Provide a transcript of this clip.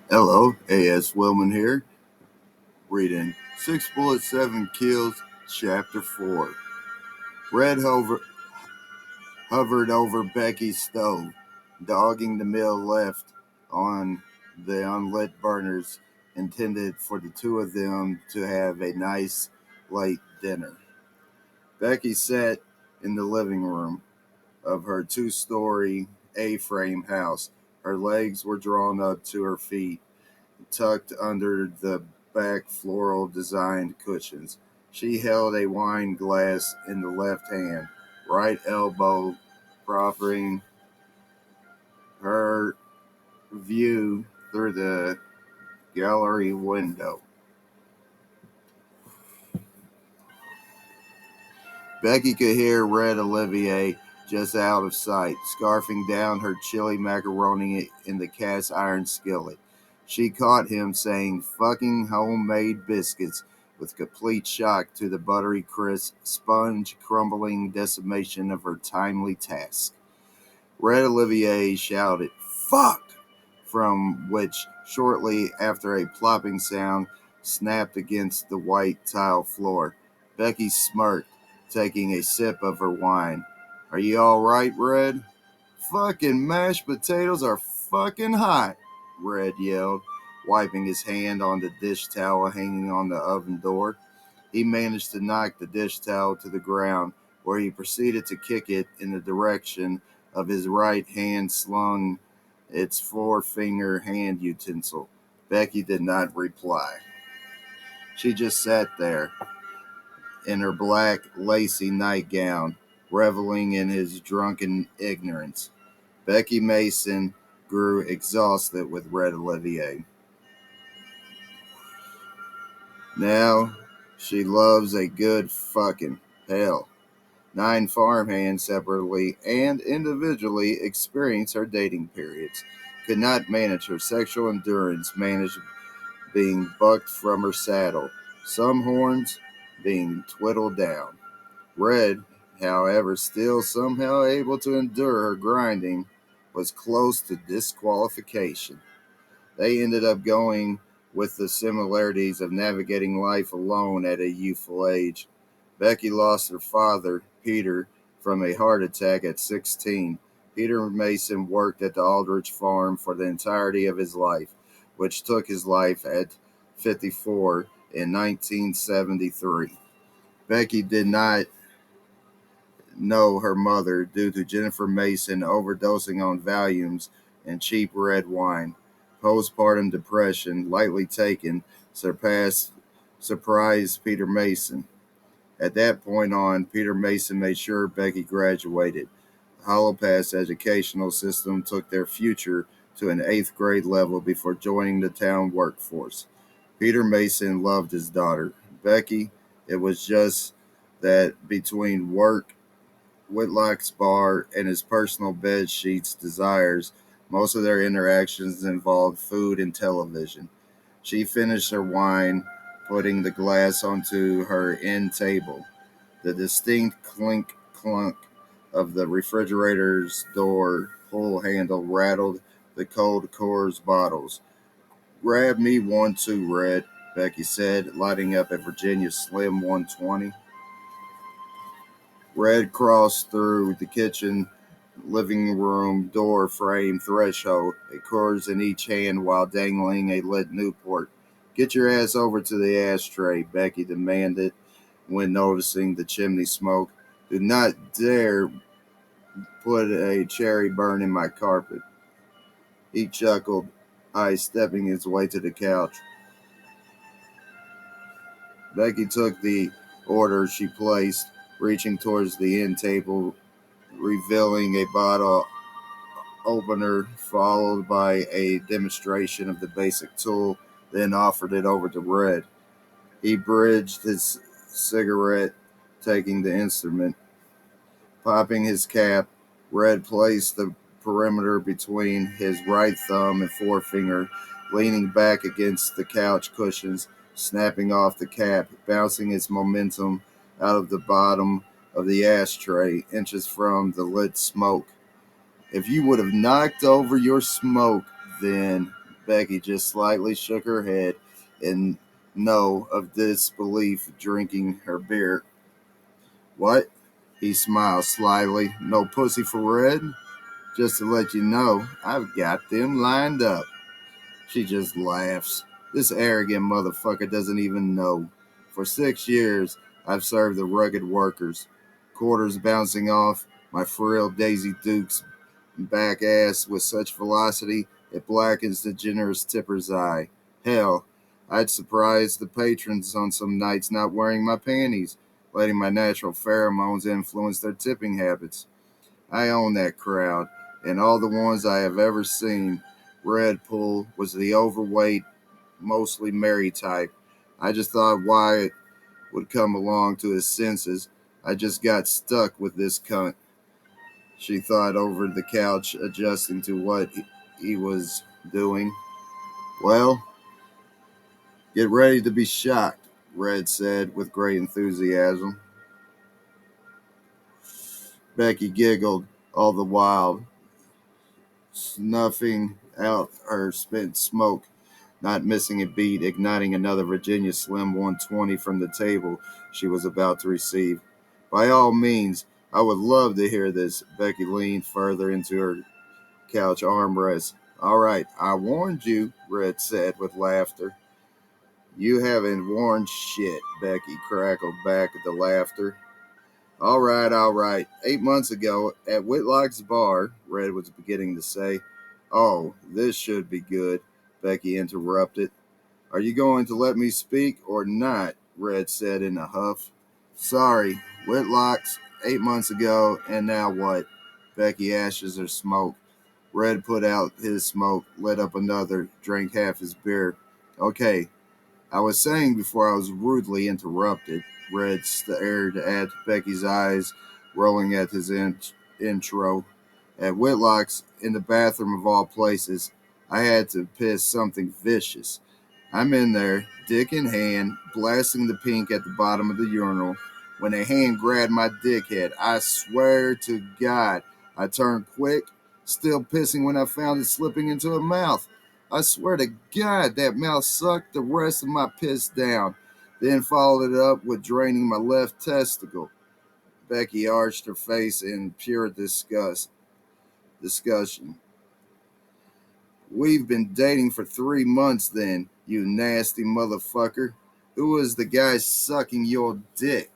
Hello, A.S. Willman here, reading Six Bullets, Seven Kills, Chapter 4. Red hovered over Becky's stove, dogging the meal left on the unlit burners intended for the two of them to have a nice late dinner. Becky sat in the living room of her two-story A-frame house. Her legs were drawn up to her feet, tucked under the back floral designed cushions. She held a wine glass in the left hand, right elbow proffering her view through the gallery window. Becky could hear Red Olivier just out of sight, scarfing down her chili macaroni in the cast iron skillet. She caught him saying fucking homemade biscuits with complete shock to the buttery crisp, sponge crumbling decimation of her timely task. Red Olivier shouted, "Fuck!" from which, shortly after, a plopping sound snapped against the white tile floor. Becky smirked, taking a sip of her wine. "Are you all right, Red?" "Fucking mashed potatoes are fucking hot," Red yelled, wiping his hand on the dish towel hanging on the oven door. He managed to knock the dish towel to the ground, where he proceeded to kick it in the direction of his right hand slung its four-finger hand utensil. Becky did not reply. She just sat there in her black, lacy nightgown, reveling in his drunken ignorance. Becky Mason grew exhausted with Red Olivier. Now she loves a good fucking hell. 9 farmhands separately and individually experience her dating periods. Could not manage her sexual endurance, managed being bucked from her saddle, some horns being twiddled down. Red, however, still somehow able to endure her grinding, was close to disqualification. They ended up going with the similarities of navigating life alone at a youthful age. Becky lost her father, Peter, from a heart attack at 16. Peter Mason worked at the Aldrich farm for the entirety of his life, which took his life at 54 in 1973. Becky did not know her mother due to Jennifer Mason overdosing on Valiums and cheap red wine. Postpartum depression, lightly taken, surprised Peter Mason. At that point on, Peter Mason made sure Becky graduated. The Holopass educational system took their future to an 8th grade level before joining the town workforce. Peter Mason loved his daughter. Becky, it was just that between work, Whitlock's bar, and his personal bed sheets desires, most of their interactions involved food and television. She finished her wine, putting the glass onto her end table. The distinct clink clunk of the refrigerator's door pull handle rattled the cold Coors bottles. "Grab me one too, Red," Becky said, lighting up a Virginia Slim 120. Red crossed through the kitchen living room door frame threshold, a Coors in each hand while dangling a lit Newport. "Get your ass over to the ashtray," Becky demanded when noticing the chimney smoke. "Do not dare put a cherry burn in my carpet." He chuckled, stepping his way to the couch. Becky took the order she placed, reaching towards the end table, revealing a bottle opener followed by a demonstration of the basic tool, then offered it over to Red. He bridged his cigarette, taking the instrument. Popping his cap, Red placed the perimeter between his right thumb and forefinger, leaning back against the couch cushions, snapping off the cap, bouncing its momentum out of the bottom of the ashtray, inches from the lit smoke. "If you would have knocked over your smoke, then," Becky just slightly shook her head in no of disbelief, drinking her beer. What? He smiled slyly. No pussy for Red? Just to let you know, I've got them lined up. She just laughs. This arrogant motherfucker doesn't even know. For 6 years, I've served the rugged workers. Quarters bouncing off my frail Daisy Duke's back ass with such velocity it blackens the generous tipper's eye. Hell, I'd surprise the patrons on some nights not wearing my panties, letting my natural pheromones influence their tipping habits. I own that crowd, and all the ones I have ever seen. Red Pool was the overweight, mostly married type. I just thought Wyatt would come along to his senses. I just got stuck with this cunt. She thought over the couch, adjusting to what he was doing. Well, get ready to be shocked, Red said with great enthusiasm. Becky giggled all the while, snuffing out her spent smoke, not missing a beat, igniting another Virginia Slim 120 from the table she was about to receive. By all means, I would love to hear this. Becky leaned further into her couch armrest. All right, I warned you, Red said with laughter. You haven't warned shit, Becky crackled back at the laughter. All right, all right. 8 months ago, at Whitlock's bar, Red was beginning to say. Oh, this should be good, Becky interrupted. Are you going to let me speak or not? Red said in a huff. Sorry, Whitlock's 8 months ago, and now what? Becky ashes her smoke. Red put out his smoke, lit up another, drank half his beer. Okay, I was saying before I was rudely interrupted. Red stared at Becky's eyes, rolling at his intro. At Whitlock's, in the bathroom of all places, I had to piss something vicious. I'm in there, dick in hand, blasting the pink at the bottom of the urinal, when a hand grabbed my dickhead. I swear to God, I turned quick, still pissing when I found it slipping into her mouth. I swear to God, that mouth sucked the rest of my piss down, then followed it up with draining my left testicle. Becky arched her face in pure discussion. We've been dating for 3 months then, you nasty motherfucker. Who was the guy sucking your dick?